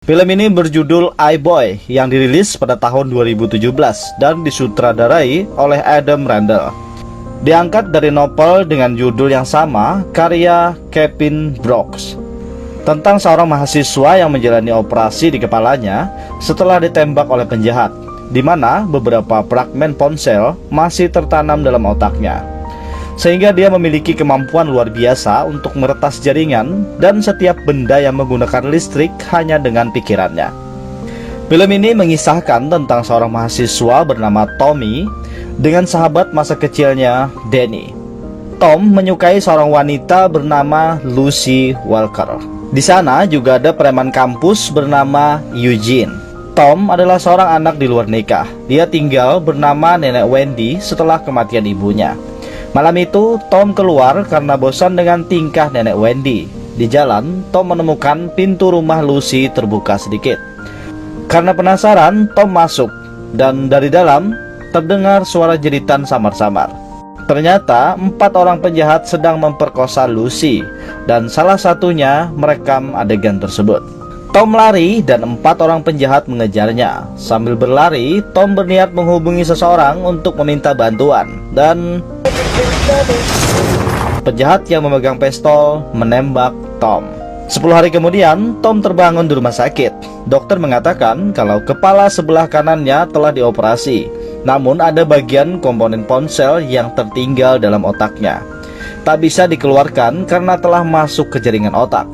Film ini berjudul iBoy yang dirilis pada tahun 2017 dan disutradarai oleh Adam Randall. Diangkat dari novel dengan judul yang sama karya Kevin Brooks, tentang seorang mahasiswa yang menjalani operasi di kepalanya setelah ditembak oleh penjahat, di mana beberapa fragmen ponsel masih tertanam dalam otaknya, sehingga dia memiliki kemampuan luar biasa untuk meretas jaringan dan setiap benda yang menggunakan listrik hanya dengan pikirannya. Film ini mengisahkan tentang seorang mahasiswa bernama Tommy dengan sahabat masa kecilnya Danny. Tom menyukai seorang wanita bernama Lucy Walker. Di sana juga ada preman kampus bernama Eugene. Tom adalah seorang anak di luar nikah. Dia tinggal bernama Nenek Wendy setelah kematian ibunya. Malam itu, Tom keluar karena bosan dengan tingkah Nenek Wendy. Di jalan, Tom menemukan pintu rumah Lucy terbuka sedikit. Karena penasaran, Tom masuk, dan dari dalam terdengar suara jeritan samar-samar. Ternyata 4 orang penjahat sedang memperkosa Lucy, dan salah satunya merekam adegan tersebut. Tom lari dan 4 orang penjahat mengejarnya. Sambil berlari, Tom berniat menghubungi seseorang untuk meminta bantuan, dan penjahat yang memegang pistol menembak Tom. 10 hari kemudian, Tom terbangun di rumah sakit. Dokter mengatakan kalau kepala sebelah kanannya telah dioperasi, namun ada bagian komponen ponsel yang tertinggal dalam otaknya. Tak bisa dikeluarkan karena telah masuk ke jaringan otak.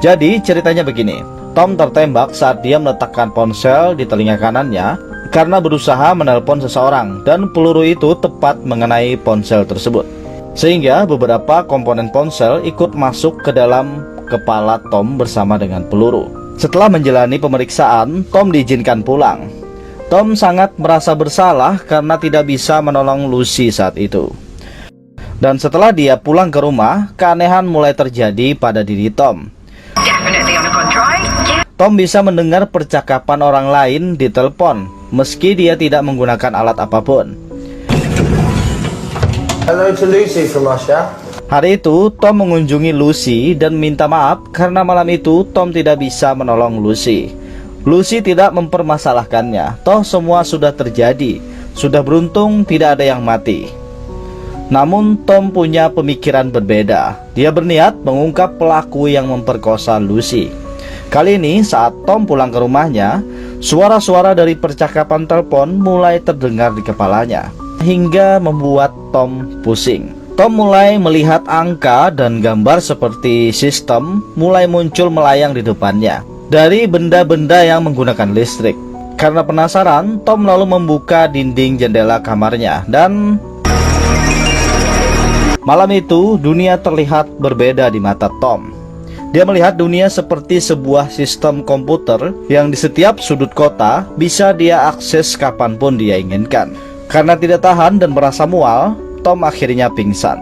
Jadi ceritanya begini, Tom tertembak saat dia meletakkan ponsel di telinga kanannya karena berusaha menelpon seseorang, dan peluru itu tepat mengenai ponsel tersebut, sehingga beberapa komponen ponsel ikut masuk ke dalam kepala Tom bersama dengan peluru. Setelah menjalani pemeriksaan, Tom diizinkan pulang. Tom sangat merasa bersalah karena tidak bisa menolong Lucy saat itu. Dan setelah dia pulang ke rumah, keanehan mulai terjadi pada diri Tom. Tom bisa mendengar percakapan orang lain di telepon, meski dia tidak menggunakan alat apapun. Hello to Lucy from Russia. Hari itu, Tom mengunjungi Lucy dan minta maaf karena malam itu Tom tidak bisa menolong Lucy. Lucy tidak mempermasalahkannya, toh semua sudah terjadi. Sudah beruntung tidak ada yang mati. Namun Tom punya pemikiran berbeda. Dia berniat mengungkap pelaku yang memperkosa Lucy. Kali ini saat Tom pulang ke rumahnya, suara-suara dari percakapan telepon mulai terdengar di kepalanya, hingga membuat Tom pusing. Tom mulai melihat angka dan gambar seperti sistem mulai muncul melayang di depannya dari benda-benda yang menggunakan listrik. Karena penasaran, Tom lalu membuka dinding jendela kamarnya, dan malam itu dunia terlihat berbeda di mata Tom. Dia melihat dunia seperti sebuah sistem komputer yang di setiap sudut kota bisa dia akses kapanpun dia inginkan. Karena tidak tahan dan merasa mual, Tom akhirnya pingsan.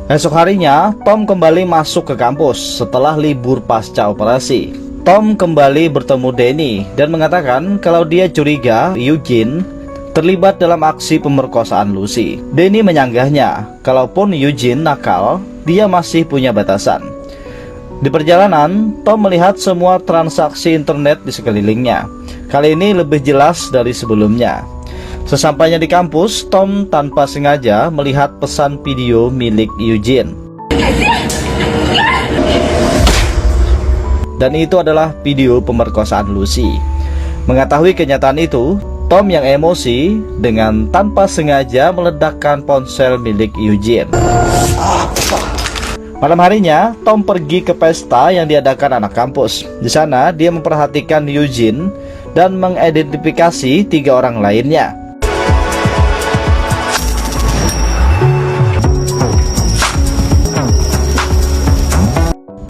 Esok harinya, Tom kembali masuk ke kampus setelah libur pasca operasi. Tom kembali bertemu Danny dan mengatakan kalau dia curiga Eugene terlibat dalam aksi pemerkosaan Lucy. Danny menyanggahnya, kalaupun Eugene nakal, dia masih punya batasan. Di perjalanan, Tom melihat semua transaksi internet di sekelilingnya. Kali ini lebih jelas dari sebelumnya. Sesampainya di kampus, Tom tanpa sengaja melihat pesan video milik Eugene. Dan itu adalah video pemerkosaan Lucy. Mengetahui kenyataan itu, Tom yang emosi dengan tanpa sengaja meledakkan ponsel milik Eugene. Malam harinya, Tom pergi ke pesta yang diadakan anak kampus. Di sana, dia memperhatikan Eugene dan mengidentifikasi 3 orang lainnya.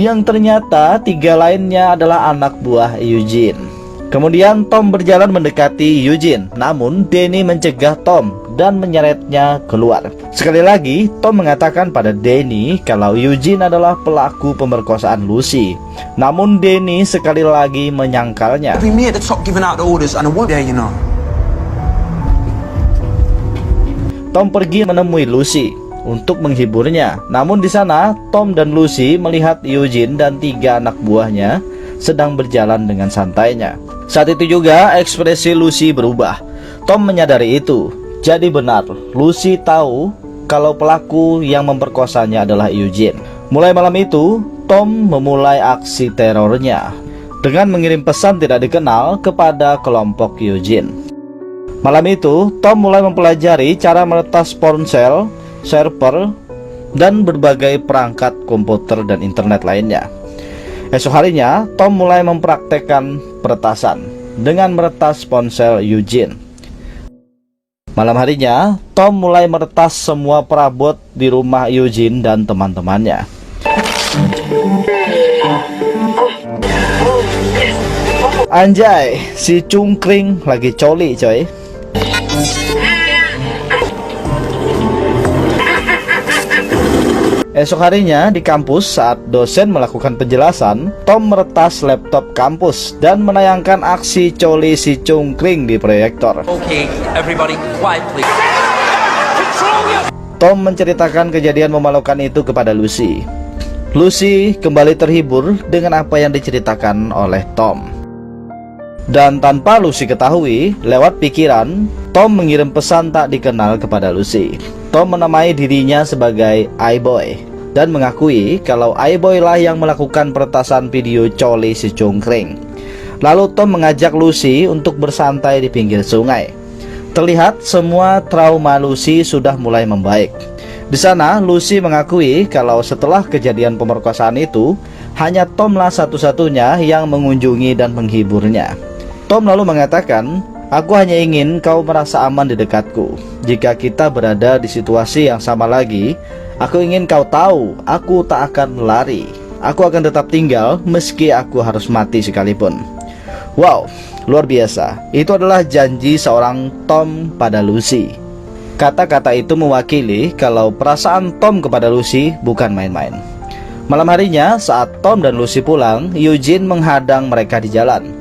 Yang ternyata 3 lainnya adalah anak buah Eugene. Kemudian Tom berjalan mendekati Eugene, namun Danny mencegah Tom dan menyeretnya keluar. Sekali lagi, Tom mengatakan pada Danny kalau Eugene adalah pelaku pemerkosaan Lucy. Namun Danny sekali lagi menyangkalnya. Tom pergi menemui Lucy untuk menghiburnya. Namun di sana, Tom dan Lucy melihat Eugene dan 3 anak buahnya sedang berjalan dengan santainya. Saat itu juga ekspresi Lucy berubah. Tom menyadari itu. Jadi benar, Lucy tahu kalau pelaku yang memperkosanya adalah Eugene. Mulai malam itu, Tom memulai aksi terornya dengan mengirim pesan tidak dikenal kepada kelompok Eugene. Malam itu, Tom mulai mempelajari cara meretas ponsel, server, dan berbagai perangkat komputer dan internet lainnya. Esok harinya, Tom mulai mempraktekkan peretasan dengan meretas ponsel Eugene. Malam harinya, Tom mulai meretas semua perabot di rumah Eugene dan teman-temannya. Anjay, si cungkring lagi coli coy. Esok harinya di kampus saat dosen melakukan penjelasan, Tom meretas laptop kampus dan menayangkan aksi coli si cungkring di proyektor. Okay, everybody, quiet please. Tom menceritakan kejadian memalukan itu kepada Lucy. Lucy kembali terhibur dengan apa yang diceritakan oleh Tom. Dan tanpa Lucy ketahui, lewat pikiran, Tom mengirim pesan tak dikenal kepada Lucy. Tom menamai dirinya sebagai iBoy dan mengakui kalau iBoy lah yang melakukan peretasan video coli si cungkring. Lalu Tom mengajak Lucy untuk bersantai di pinggir sungai. Terlihat semua trauma Lucy sudah mulai membaik. Di sana Lucy mengakui kalau setelah kejadian pemerkosaan itu, hanya Tomlah satu-satunya yang mengunjungi dan menghiburnya. Tom lalu mengatakan, "Aku hanya ingin kau merasa aman di dekatku. Jika kita berada di situasi yang sama lagi, aku ingin kau tahu, aku tak akan lari. Aku akan tetap tinggal meski aku harus mati sekalipun." Wow, luar biasa. Itu adalah janji seorang Tom pada Lucy. Kata-kata itu mewakili kalau perasaan Tom kepada Lucy bukan main-main. Malam harinya saat Tom dan Lucy pulang, Eugene menghadang mereka di jalan.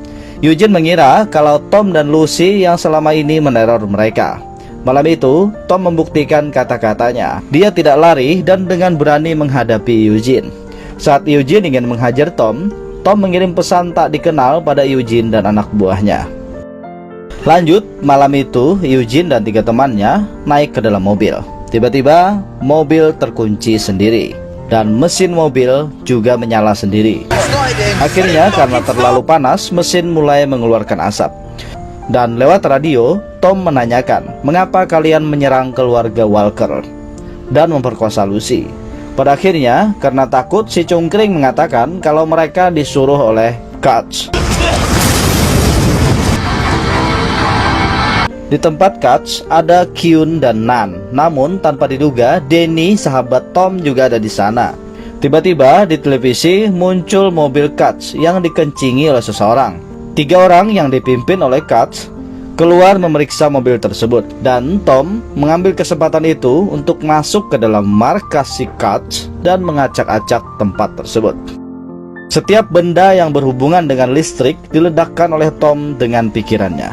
Eugene mengira kalau Tom dan Lucy yang selama ini meneror mereka. Malam itu, Tom membuktikan kata-katanya. Dia tidak lari dan dengan berani menghadapi Eugene. Saat Eugene ingin menghajar Tom, Tom mengirim pesan tak dikenal pada Eugene dan anak buahnya. Lanjut, malam itu Eugene dan 3 temannya naik ke dalam mobil. Tiba-tiba, mobil terkunci sendiri dan mesin mobil juga menyala sendiri. Akhirnya karena terlalu panas, mesin mulai mengeluarkan asap. Dan lewat radio, Tom menanyakan, "Mengapa kalian menyerang keluarga Walker dan memperkosa Lucy?" Pada akhirnya, karena takut, si cungkring mengatakan kalau mereka disuruh oleh Katz. Di tempat Katz ada Kyun dan Nan. Namun tanpa diduga, Denny sahabat Tom juga ada di sana. Tiba-tiba di televisi muncul mobil Katz yang dikencingi oleh seseorang. 3 orang yang dipimpin oleh Katz keluar memeriksa mobil tersebut. Dan Tom mengambil kesempatan itu untuk masuk ke dalam markas si Katz dan mengacak-acak tempat tersebut. Setiap benda yang berhubungan dengan listrik diledakkan oleh Tom dengan pikirannya.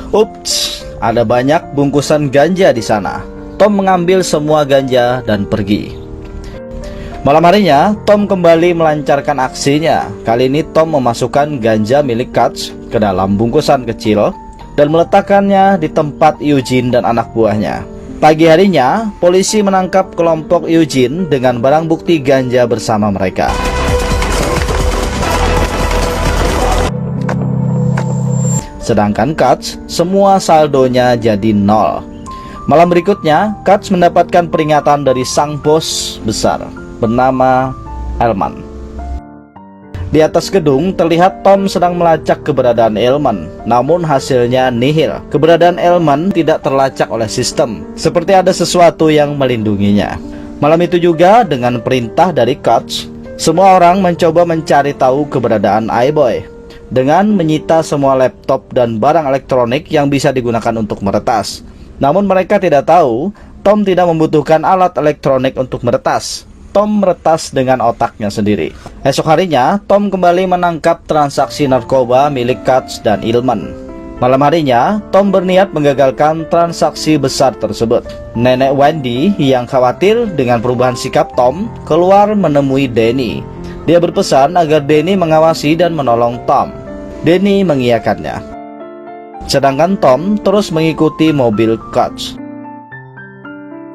Ups, ada banyak bungkusan ganja di sana. Tom mengambil semua ganja dan pergi. Malam harinya, Tom kembali melancarkan aksinya. Kali ini Tom memasukkan ganja milik Katz ke dalam bungkusan kecil dan meletakkannya di tempat Eugene dan anak buahnya. Pagi harinya, polisi menangkap kelompok Eugene dengan barang bukti ganja bersama mereka. Sedangkan Katz, semua saldonya jadi 0. Malam berikutnya, Katz mendapatkan peringatan dari sang bos besar bernama Elman. Di atas gedung terlihat Tom sedang melacak keberadaan Elman, namun hasilnya nihil. Keberadaan Elman tidak terlacak oleh sistem, seperti ada sesuatu yang melindunginya. Malam itu juga dengan perintah dari Katz, semua orang mencoba mencari tahu keberadaan iBoy dengan menyita semua laptop dan barang elektronik yang bisa digunakan untuk meretas. Namun mereka tidak tahu, Tom tidak membutuhkan alat elektronik untuk meretas. Tom meretas dengan otaknya sendiri. Esok harinya, Tom kembali menangkap transaksi narkoba milik Katz dan Ilman. Malam harinya, Tom berniat menggagalkan transaksi besar tersebut. Nenek Wendy yang khawatir dengan perubahan sikap Tom keluar menemui Danny. Dia berpesan agar Danny mengawasi dan menolong Tom. Danny mengiyakannya. Sedangkan Tom terus mengikuti mobil Coach.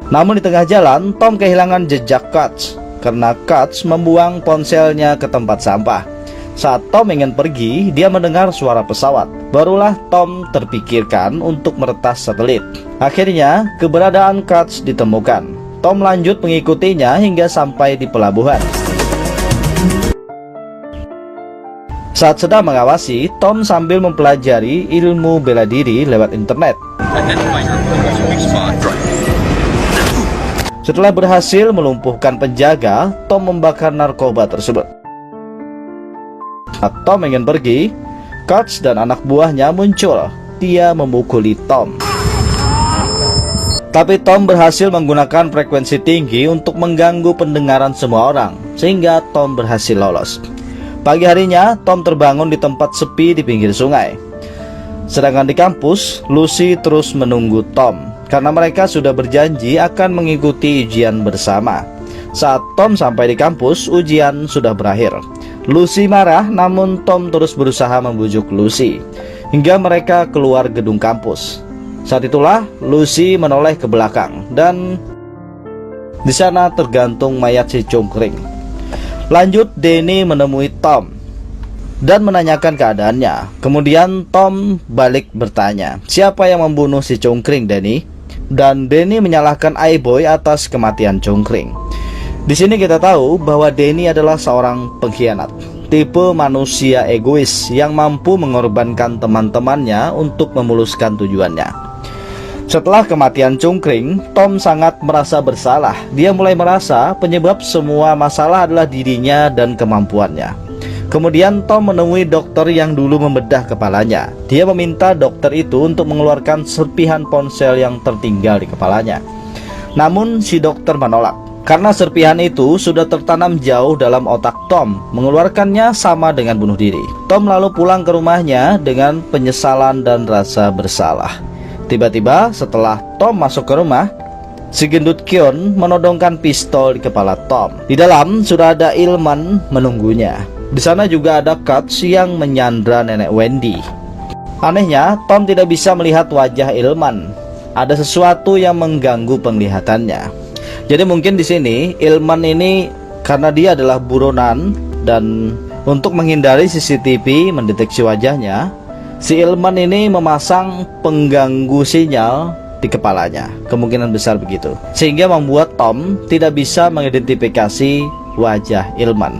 Namun di tengah jalan, Tom kehilangan jejak Coach karena Coach membuang ponselnya ke tempat sampah. Saat Tom ingin pergi, dia mendengar suara pesawat. Barulah Tom terpikirkan untuk meretas satelit. Akhirnya, keberadaan Coach ditemukan. Tom lanjut mengikutinya hingga sampai di pelabuhan. Saat sedang mengawasi, Tom sambil mempelajari ilmu bela diri lewat internet. Setelah berhasil melumpuhkan penjaga, Tom membakar narkoba tersebut. Saat Tom ingin pergi, Coach dan anak buahnya muncul. Dia memukuli Tom. Tapi Tom berhasil menggunakan frekuensi tinggi untuk mengganggu pendengaran semua orang, sehingga Tom berhasil lolos. Pagi harinya, Tom terbangun di tempat sepi di pinggir sungai. Sedangkan di kampus, Lucy terus menunggu Tom, karena mereka sudah berjanji akan mengikuti ujian bersama. Saat Tom sampai di kampus, ujian sudah berakhir. Lucy marah, namun Tom terus berusaha membujuk Lucy hingga mereka keluar gedung kampus. Saat itulah Lucy menoleh ke belakang dan di sana tergantung mayat si cungkring. Lanjut, Danny menemui Tom dan menanyakan keadaannya. Kemudian Tom balik bertanya, siapa yang membunuh si cungkring, Danny? Dan Danny menyalahkan iBoy atas kematian cungkring. Di sini kita tahu bahwa Danny adalah seorang pengkhianat, tipe manusia egois yang mampu mengorbankan teman-temannya untuk memuluskan tujuannya. Setelah kematian cungkring, Tom sangat merasa bersalah. Dia mulai merasa penyebab semua masalah adalah dirinya dan kemampuannya. Kemudian Tom menemui dokter yang dulu membedah kepalanya. Dia meminta dokter itu untuk mengeluarkan serpihan ponsel yang tertinggal di kepalanya. Namun si dokter menolak. Karena serpihan itu sudah tertanam jauh dalam otak Tom, mengeluarkannya sama dengan bunuh diri. Tom lalu pulang ke rumahnya dengan penyesalan dan rasa bersalah. Tiba-tiba setelah Tom masuk ke rumah, si gendut Kyon menodongkan pistol di kepala Tom. Di dalam sudah ada Ilman menunggunya. Di sana juga ada Coach yang menyandra nenek Wendy. Anehnya, Tom tidak bisa melihat wajah Ilman. Ada sesuatu yang mengganggu penglihatannya. Jadi mungkin di sini Ilman ini karena dia adalah buronan dan untuk menghindari CCTV mendeteksi wajahnya, si Ilman ini memasang pengganggu sinyal di kepalanya. Kemungkinan besar begitu. Sehingga membuat Tom tidak bisa mengidentifikasi wajah Ilman.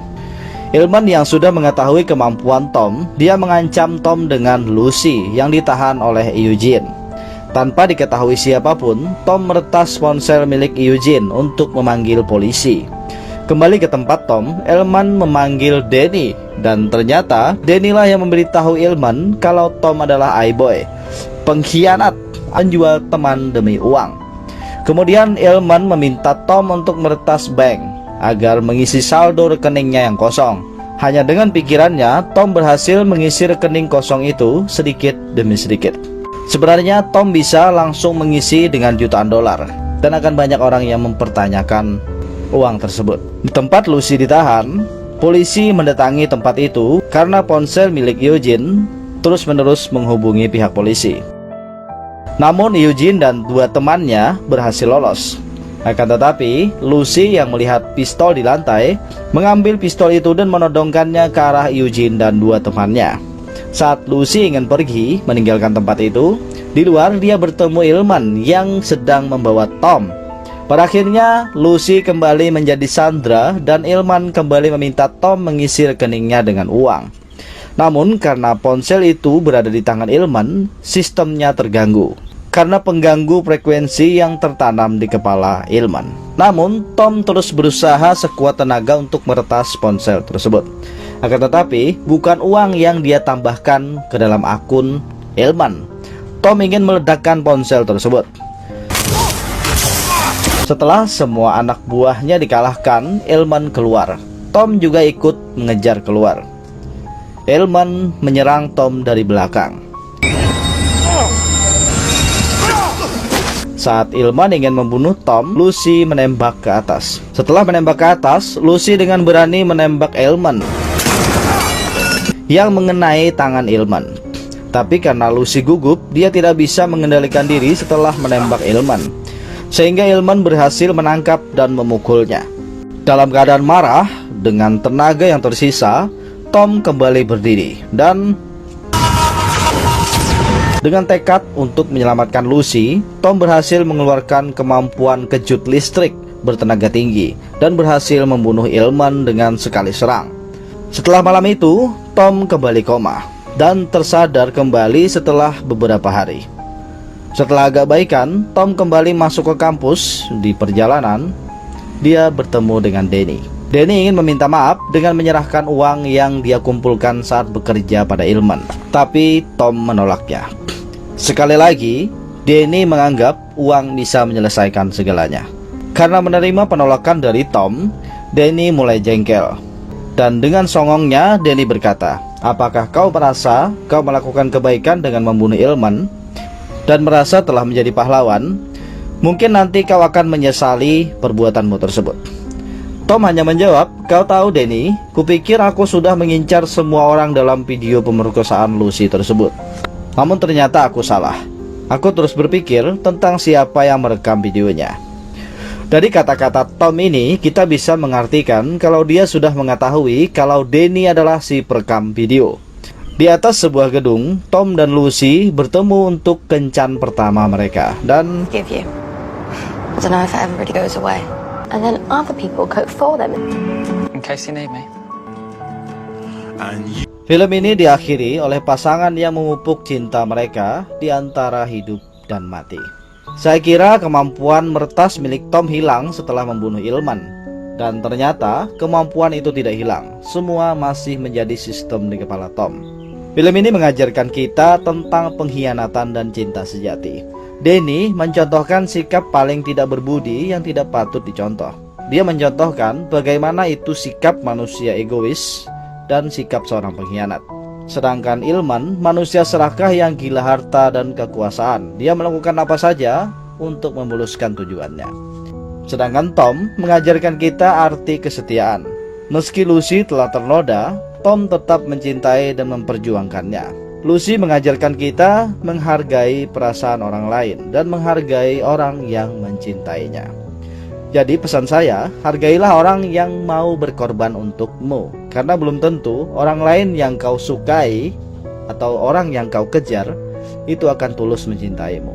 Ilman yang sudah mengetahui kemampuan Tom, dia mengancam Tom dengan Lucy yang ditahan oleh Eugene. Tanpa diketahui siapapun, Tom meretas ponsel milik Eugene untuk memanggil polisi. Kembali ke tempat Tom, Ilman memanggil Danny. Dan ternyata Danny lah yang memberitahu Ilman kalau Tom adalah iBoy, pengkhianat, penjual teman demi uang. Kemudian Ilman meminta Tom untuk meretas bank agar mengisi saldo rekeningnya yang kosong. Hanya dengan pikirannya, Tom berhasil mengisi rekening kosong itu sedikit demi sedikit. Sebenarnya Tom bisa langsung mengisi dengan jutaan dolar, dan akan banyak orang yang mempertanyakan uang tersebut. Di tempat Lucy ditahan, polisi mendatangi tempat itu karena ponsel milik Eugene terus-menerus menghubungi pihak polisi. Namun Eugene dan dua temannya berhasil lolos. Akan tetapi Lucy yang melihat pistol di lantai mengambil pistol itu dan menodongkannya ke arah Eugene dan dua temannya. Saat Lucy ingin pergi meninggalkan tempat itu, di luar dia bertemu Ilman yang sedang membawa Tom. Pada akhirnya Lucy kembali menjadi sandera dan Ilman kembali meminta Tom mengisi rekeningnya dengan uang. Namun karena ponsel itu berada di tangan Ilman, sistemnya terganggu karena pengganggu frekuensi yang tertanam di kepala Ilman. Namun Tom terus berusaha sekuat tenaga untuk meretas ponsel tersebut. Akan tetapi bukan uang yang dia tambahkan ke dalam akun Ilman. Tom ingin meledakkan ponsel tersebut. Setelah semua anak buahnya dikalahkan, Ilman keluar. Tom juga ikut mengejar keluar. Ilman menyerang Tom dari belakang. Saat Ilman ingin membunuh Tom, Lucy menembak ke atas. Setelah menembak ke atas, Lucy dengan berani menembak Ilman yang mengenai tangan Ilman. Tapi karena Lucy gugup, dia tidak bisa mengendalikan diri setelah menembak Ilman, sehingga Ilman berhasil menangkap dan memukulnya. Dalam keadaan marah, dengan tenaga yang tersisa, Tom kembali berdiri dan dengan tekad untuk menyelamatkan Lucy, Tom berhasil mengeluarkan kemampuan kejut listrik bertenaga tinggi dan berhasil membunuh Ilman dengan sekali serang. Setelah malam itu, Tom kembali koma dan tersadar kembali setelah beberapa hari. Setelah agak baikan, Tom kembali masuk ke kampus. Di perjalanan, dia bertemu dengan Danny. Danny ingin meminta maaf dengan menyerahkan uang yang dia kumpulkan saat bekerja pada Ilman, tapi Tom menolaknya. Sekali lagi, Danny menganggap uang bisa menyelesaikan segalanya. Karena menerima penolakan dari Tom, Danny mulai jengkel. Dan dengan songongnya, Danny berkata, "Apakah kau merasa kau melakukan kebaikan dengan membunuh Ilman dan merasa telah menjadi pahlawan? Mungkin nanti kau akan menyesali perbuatanmu tersebut." Tom hanya menjawab, "Kau tahu Danny, kupikir aku sudah mengincar semua orang dalam video pemerkosaan Lucy tersebut. Namun ternyata aku salah. Aku terus berpikir tentang siapa yang merekam videonya." Dari kata-kata Tom ini, kita bisa mengartikan kalau dia sudah mengetahui kalau Danny adalah si perekam video. Di atas sebuah gedung, Tom dan Lucy bertemu untuk kencan pertama mereka. Dan Give you. I don't know if it ever really goes away. And then other people cook for them. In case you need me. film ini diakhiri oleh pasangan yang memupuk cinta mereka di antara hidup dan mati. Saya kira kemampuan meretas milik Tom hilang setelah membunuh Ilman. Dan ternyata kemampuan itu tidak hilang. Semua masih menjadi sistem di kepala Tom. Film ini mengajarkan kita tentang pengkhianatan dan cinta sejati. Danny mencontohkan sikap paling tidak berbudi yang tidak patut dicontoh. Dia mencontohkan bagaimana itu sikap manusia egois dan sikap seorang pengkhianat. Sedangkan Ilman, manusia serakah yang gila harta dan kekuasaan. Dia melakukan apa saja untuk memuluskan tujuannya. Sedangkan Tom mengajarkan kita arti kesetiaan. Meski Lucy telah ternoda, Tom tetap mencintai dan memperjuangkannya. Lucy mengajarkan kita menghargai perasaan orang lain dan menghargai orang yang mencintainya. Jadi pesan saya, hargailah orang yang mau berkorban untukmu, karena belum tentu orang lain yang kau sukai atau orang yang kau kejar itu akan tulus mencintaimu.